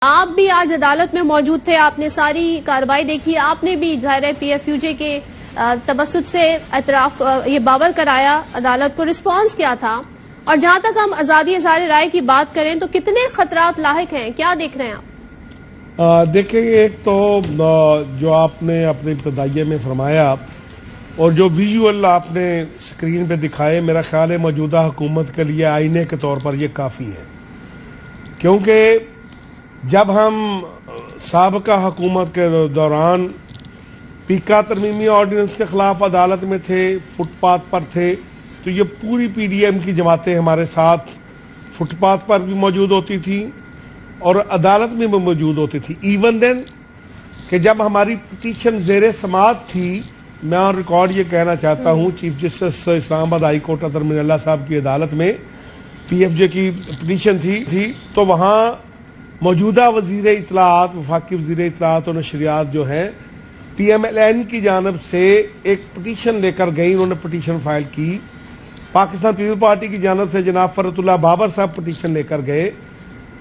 آپ بھی آج عدالت میں موجود تھے، آپ نے ساری کارروائی دیکھی، آپ نے بھی ظاہر ہے پی ایف یو جے کے توسط سے اعتراف یہ باور کرایا عدالت کو، رسپانس کیا تھا؟ اور جہاں تک ہم آزادی اظہار رائے کی بات کریں تو کتنے خطرات لاحق ہیں، کیا دیکھ رہے ہیں آپ؟ دیکھیں، ایک تو جو آپ نے اپنے ابتدائیے میں فرمایا اور جو ویژول آپ نے سکرین پہ دکھائے، میرا خیال ہے موجودہ حکومت کے لیے آئینے کے طور پر یہ کافی ہے، کیونکہ جب ہم سابقہ حکومت کے دوران پیکا ترمیمی آرڈیننس کے خلاف عدالت میں تھے، فٹ پاتھ پر تھے، تو یہ پوری پی ڈی ایم کی جماعتیں ہمارے ساتھ فٹ پاتھ پر بھی موجود ہوتی تھیں اور عدالت میں بھی موجود ہوتی تھی۔ ایون دین کہ جب ہماری پٹیشن زیر سماعت تھی، میں اور ریکارڈ یہ کہنا چاہتا ہوں، چیف جسٹس اسلام آباد ہائی کورٹ اطہر من اللہ صاحب کی عدالت میں پی ایف جے کی پٹیشن تھی تو وہاں موجودہ وزیر اطلاعات، وفاقی وزیر اطلاعات اور نشریات جو ہیں پی ایم ایل این کی جانب سے ایک پٹیشن لے کر گئی، انہوں نے پٹیشن فائل کی۔ پاکستان پیپلز پارٹی کی جانب سے جناب فرت اللہ بابر صاحب پٹیشن لے کر گئے،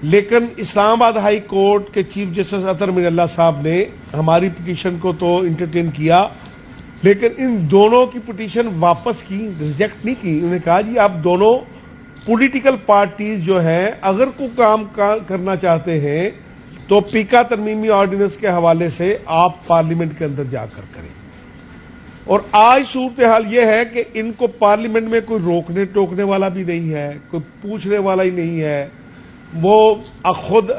لیکن اسلام آباد ہائی کورٹ کے چیف جسٹس اطہر من اللہ صاحب نے ہماری پٹیشن کو تو انٹرٹین کیا، لیکن ان دونوں کی پٹیشن واپس کی، ریجیکٹ نہیں کی۔ انہوں نے کہا جی آپ دونوں پولیٹیکل پارٹیز جو ہیں اگر کوئی کام کرنا چاہتے ہیں تو پیکا ترمیمی آرڈیننس کے حوالے سے آپ پارلیمنٹ کے اندر جا کر کریں۔ اور آج صورتحال یہ ہے کہ ان کو پارلیمنٹ میں کوئی روکنے ٹوکنے والا بھی نہیں ہے، کوئی پوچھنے والا ہی نہیں ہے، وہ خود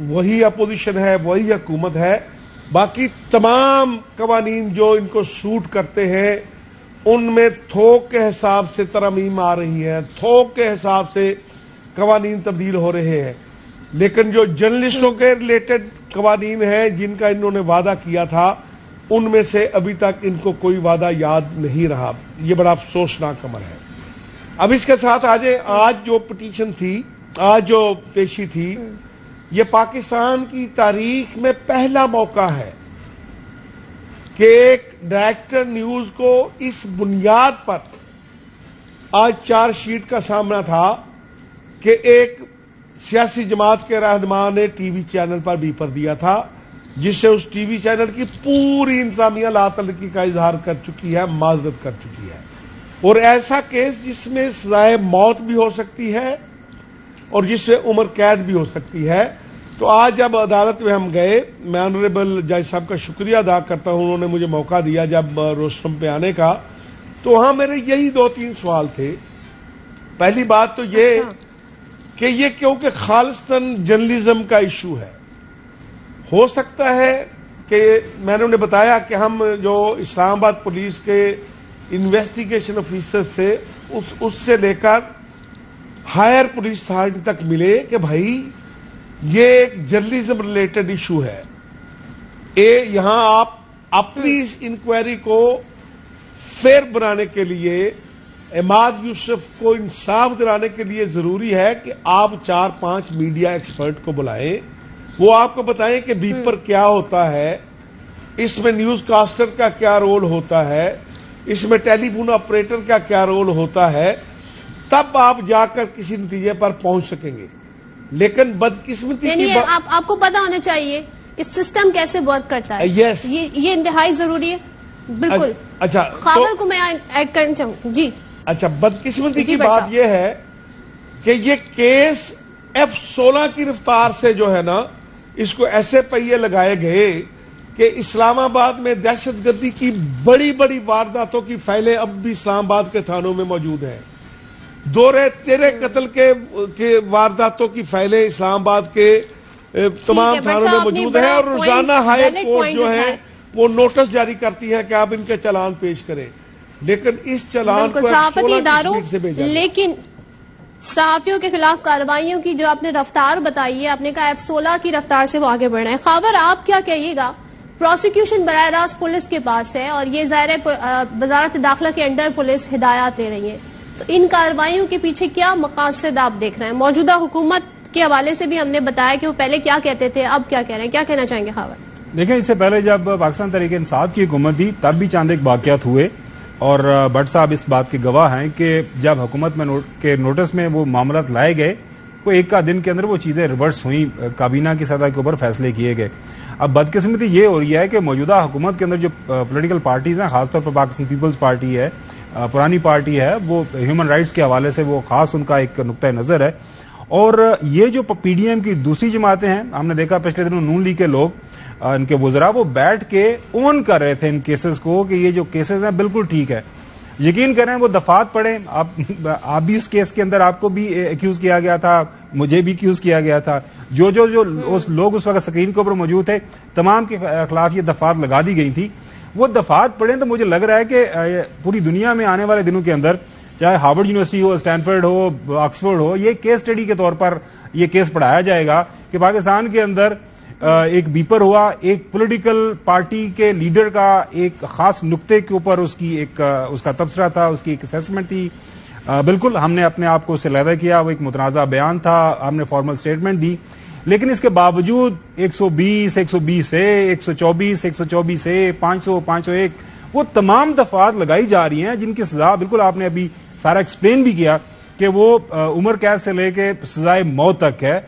وہی اپوزیشن ہے، وہی حکومت ہے۔ باقی تمام قوانین جو ان کو سوٹ کرتے ہیں ان میں تھوک کے حساب سے ترمیم آ رہی ہے، تھوک کے حساب سے قوانین تبدیل ہو رہے ہیں، لیکن جو جرنلسٹوں کے ریلیٹڈ قوانین ہیں جن کا انہوں نے وعدہ کیا تھا ان میں سے ابھی تک ان کو کوئی وعدہ یاد نہیں رہا۔ یہ بڑا افسوسناک عمل ہے۔ اب اس کے ساتھ آج جو پٹیشن تھی، آج جو پیشی تھی، یہ پاکستان کی تاریخ میں پہلا موقع ہے کہ ایک ڈائریکٹر نیوز کو اس بنیاد پر آج چارج شیٹ کا سامنا تھا کہ ایک سیاسی جماعت کے رہنما نے ٹی وی چینل پر بھی پر دیا تھا، جس سے اس ٹی وی چینل کی پوری انتظامیہ لا تعلقی کا اظہار کر چکی ہے، معذرت کر چکی ہے، اور ایسا کیس جس میں سزائے موت بھی ہو سکتی ہے اور جس سے عمر قید بھی ہو سکتی ہے۔ تو آج جب عدالت میں ہم گئے، میں آنریبل جج صاحب کا شکریہ ادا کرتا ہوں، انہوں نے مجھے موقع دیا جب روسٹرم پہ آنے کا، تو وہاں میرے یہی 2-3 سوال تھے۔ پہلی بات تو یہ کہ یہ کیونکہ خالصتاً جرنلزم کا ایشو ہے، ہو سکتا ہے کہ میں نے انہیں بتایا کہ ہم جو اسلام آباد پولیس کے انویسٹیگیشن آفیسر سے اس سے لے کر ہائر پولیس اتھارٹی تک ملے کہ بھائی یہ ایک جرنلزم ریلیٹڈ ایشو ہے، یہاں آپ اپنی اس انکوائری کو فیئر بنانے کے لیے، عماد یوسف کو انصاف دلانے کے لیے ضروری ہے کہ آپ 4-5 میڈیا ایکسپرٹ کو بلائیں، وہ آپ کو بتائیں کہ بیپر کیا ہوتا ہے، اس میں نیوز کاسٹر کا کیا رول ہوتا ہے، اس میں ٹیلی فون آپریٹر کا کیا رول ہوتا ہے، تب آپ جا کر کسی نتیجے پر پہنچ سکیں گے۔ لیکن بدقسمتی کی آپ کو پتا ہونا چاہیے کہ سسٹم کیسے ورک کرتا ہے، یہ انتہائی ضروری ہے۔ بالکل۔ اچھا، خاور کو میں ایڈ کرنا چاہوں جی۔ اچھا، بدقسمتی کی بات یہ ہے کہ یہ کیس F-16 کی رفتار سے جو ہے نا، اس کو ایسے پہیے لگائے گئے کہ اسلام آباد میں دہشت گردی کی بڑی بڑی وارداتوں کی فائلیں اب بھی اسلام آباد کے تھانوں میں موجود ہیں، دورے تیرے قتل کے وارداتوں کی فائلیں اسلام آباد کے تمام تھانوں میں موجود ہیں، اور روزانہ ہائی کورٹ جو ہے وہ نوٹس جاری کرتی ہے کہ آپ ان کے چلان پیش کریں، لیکن اس چلان کو صحافتی اداروں، لیکن صحافیوں کے خلاف کارروائیوں کی جو آپ نے رفتار بتائی ہے، آپ نے کہا F-16 کی رفتار سے وہ آگے بڑھ رہے ہیں۔ خاور آپ کیا کہیے گا؟ پروسیکیوشن براہ راست پولیس کے پاس ہے اور یہ ظاہر وزارت داخلہ کے انڈر پولیس ہدایات دے رہی ہے، تو ان کارروائیوں کے پیچھے کیا مقاصد آپ دیکھ رہے ہیں؟ موجودہ حکومت کے حوالے سے بھی ہم نے بتایا کہ وہ پہلے کیا کہتے تھے، اب کیا کہہ رہے ہیں، کیا کہنا چاہیں گے خاور؟ دیکھیں، اس سے پہلے جب پاکستان تحریک انصاف کی حکومت تھی تب بھی چند ایک واقعات ہوئے، اور بٹ صاحب اس بات کے گواہ ہیں کہ جب حکومت کے نوٹس میں وہ معاملات لائے گئے کوئی ایک کا دن کے اندر وہ چیزیں ریورس ہوئیں، کابینہ کی سطح کے اوپر فیصلے کیے گئے. اب بدقسمتی یہ ہو رہی ہے کہ موجودہ حکومت کے اندر جو پولیٹیکل پارٹیز ہیں، خاص طور پر پاکستان پیپلز پارٹی ہے، پرانی پارٹی ہے، وہ ہیومن رائٹس کے حوالے سے وہ خاص ان کا ایک نقطہ نظر ہے. اور یہ جو پی ڈی ایم کی دوسری جماعتیں ہیں، ہم نے دیکھا پچھلے دنوں نون لیگ کے لوگ، ان کے وزراء، وہ بیٹھ کے اون کر رہے تھے ان کیسز کو کہ یہ جو کیسز ہیں بالکل ٹھیک ہے. یقین کریں وہ دفعات پڑھیں، آپ بھی اس کیس کے اندر آپ کو بھی ایکیوز کیا گیا تھا، مجھے بھی ایکیوز کیا گیا تھا، جو لوگ اس وقت اسکرین کے اوپر موجود تھے تمام کے خلاف یہ دفعات لگا دی گئی تھی. وہ دفعات پڑھیں تو مجھے لگ رہا ہے کہ پوری دنیا میں آنے والے دنوں کے اندر، چاہے ہارورڈ یونیورسٹی ہو، اسٹینفورڈ ہو، آکسفورڈ ہو، یہ کیس اسٹڈی کے طور پر یہ کیس پڑھایا جائے گا کہ پاکستان کے اندر ایک بیپر ہوا، ایک پولیٹیکل پارٹی کے لیڈر کا ایک خاص نقطے کے اوپر اس کا تبصرہ تھا، اس کی ایک اسیسمنٹ تھی. بالکل ہم نے اپنے آپ کو اس سے علیحدہ کیا، وہ ایک متنازع بیان تھا، ہم نے فارمل سٹیٹمنٹ دی، لیکن اس کے باوجود 120 120 124 124 500 501 وہ تمام دفعات لگائی جا رہی ہیں جن کی سزا بالکل آپ نے ابھی سارا ایکسپلین بھی کیا کہ وہ عمر قید سے لے کے سزائے موت تک ہے.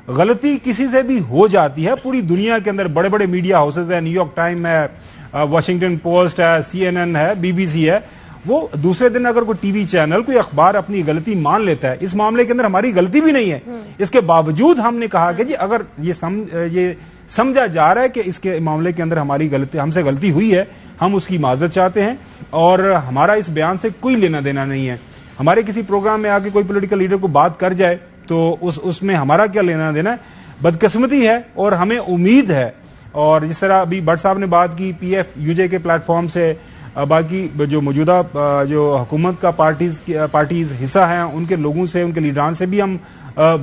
غلطی کسی سے بھی ہو جاتی ہے. پوری دنیا کے اندر بڑے بڑے میڈیا ہاؤسز ہیں، نیو یارک ٹائم ہے، واشنگٹن پوسٹ ہے، CNN ہے، BBC ہے، وہ دوسرے دن اگر کوئی ٹی وی چینل، کوئی اخبار اپنی غلطی مان لیتا ہے، اس معاملے کے اندر ہماری غلطی بھی نہیں ہے، اس کے باوجود ہم نے کہا کہ جی اگر یہ سمجھا جا رہا ہے کہ اس کے معاملے کے اندر ہم سے غلطی ہوئی ہے، ہم اس کی معذرت چاہتے ہیں اور ہمارا اس بیان سے کوئی لینا دینا نہیں ہے. ہمارے کسی پروگرام میں آ کے کوئی پولیٹیکل لیڈر کو بات کر جائے تو اس میں ہمارا کیا لینا دینا ہے. بدقسمتی ہے اور ہمیں امید ہے، اور جس طرح ابھی بٹ صاحب نے بات کی PFUJ کے پلیٹ فارم سے، باقی جو موجودہ جو حکومت کا پارٹیز حصہ ہیں ان کے لوگوں سے، ان کے لیڈران سے بھی ہم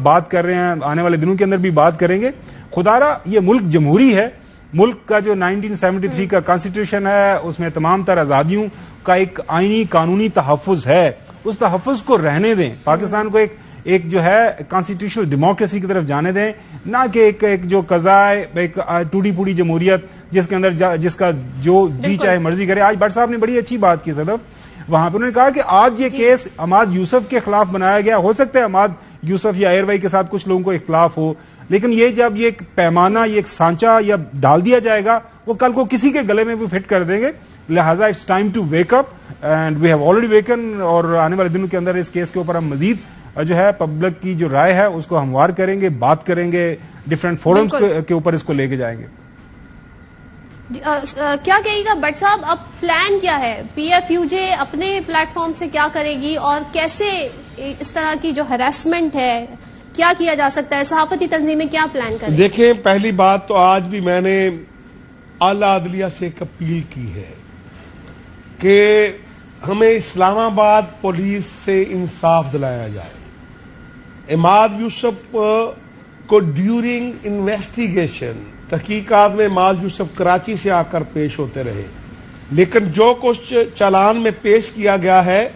بات کر رہے ہیں، آنے والے دنوں کے اندر بھی بات کریں گے. خدارا یہ ملک جمہوری ہے، ملک کا جو 1973 کا کانسٹیٹیوشن ہے اس میں تمام تر آزادیوں کا ایک آئینی قانونی تحفظ ہے، اس تحفظ کو رہنے دیں. پاکستان کو ایک جو ہے کانسٹیٹیوشنل ڈیموکریسی کی طرف جانے دیں، نہ کہ ایک جو قضائے ایک ٹوٹی پوٹی جمہوریت جس کے اندر جس کا جو جی چاہے مرضی کرے. آج بٹ صاحب نے بڑی اچھی بات کی صدف، وہاں پہ انہوں نے کہا کہ آج یہ کیس عماد یوسف کے خلاف بنایا گیا، ہو سکتا ہے عماد یوسف یا ایئر وائی کے ساتھ کچھ لوگوں کو اختلاف ہو، لیکن یہ جب یہ ایک پیمانہ، یہ ایک سانچہ یا ڈال دیا جائے گا وہ کل کو کسی کے گلے میں بھی فٹ کر دیں گے. لہٰذا it's time to wake up and we have already woken, اور آنے والے دنوں کے اندر اس کیس کے اوپر ہم مزید جو ہے پبلک کی جو رائے ہے اس کو ہموار کریں گے، بات کریں گے، ڈفرینٹ فورمز کے اوپر اس کو لے کے جائیں گے. کیا کہے گا بٹ صاحب، اب پلان کیا ہے؟ PFUJ اپنے پلیٹ فارم سے کیا کرے گی اور کیسے اس طرح کی جو ہراسمنٹ ہے کیا کیا جا سکتا ہے؟ صحافتی تنظیمیں کیا پلان کریں؟ دیکھیں، پہلی بات تو آج بھی میں نے اعلیٰ عدلیہ سے ایک اپیل کی ہے کہ ہمیں اسلام آباد پولیس سے انصاف دلایا جائے. عماد یوسف کو ڈیورنگ انویسٹیگیشن تحقیقات میں عماد یوسف کراچی سے آ کر پیش ہوتے رہے، لیکن جو کچھ چالان میں پیش کیا گیا ہے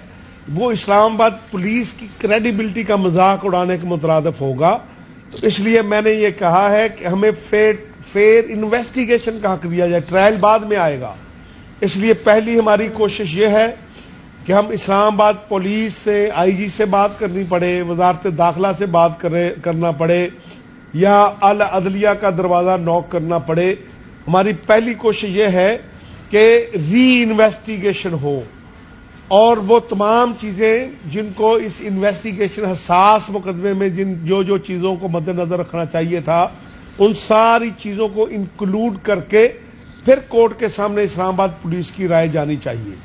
وہ اسلام آباد پولیس کی کریڈیبلٹی کا مذاق اڑانے کے مترادف ہوگا. تو اس لیے میں نے یہ کہا ہے کہ ہمیں فیئر انویسٹیگیشن کا حق دیا جائے. ٹرائل بعد میں آئے گا، اس لیے پہلی ہماری کوشش یہ ہے کہ ہم اسلام آباد پولیس سے، IG سے بات کرنی پڑے، وزارت داخلہ سے بات کرنا پڑے یا اعلی عدلیہ کا دروازہ نوک کرنا پڑے. ہماری پہلی کوشش یہ ہے کہ ری انویسٹیگیشن ہو اور وہ تمام چیزیں جن کو اس انویسٹیگیشن حساس مقدمے میں جو چیزوں کو مد نظر رکھنا چاہیے تھا ان ساری چیزوں کو انکلوڈ کر کے پھر کورٹ کے سامنے اسلام آباد پولیس کی رائے جانی چاہیے.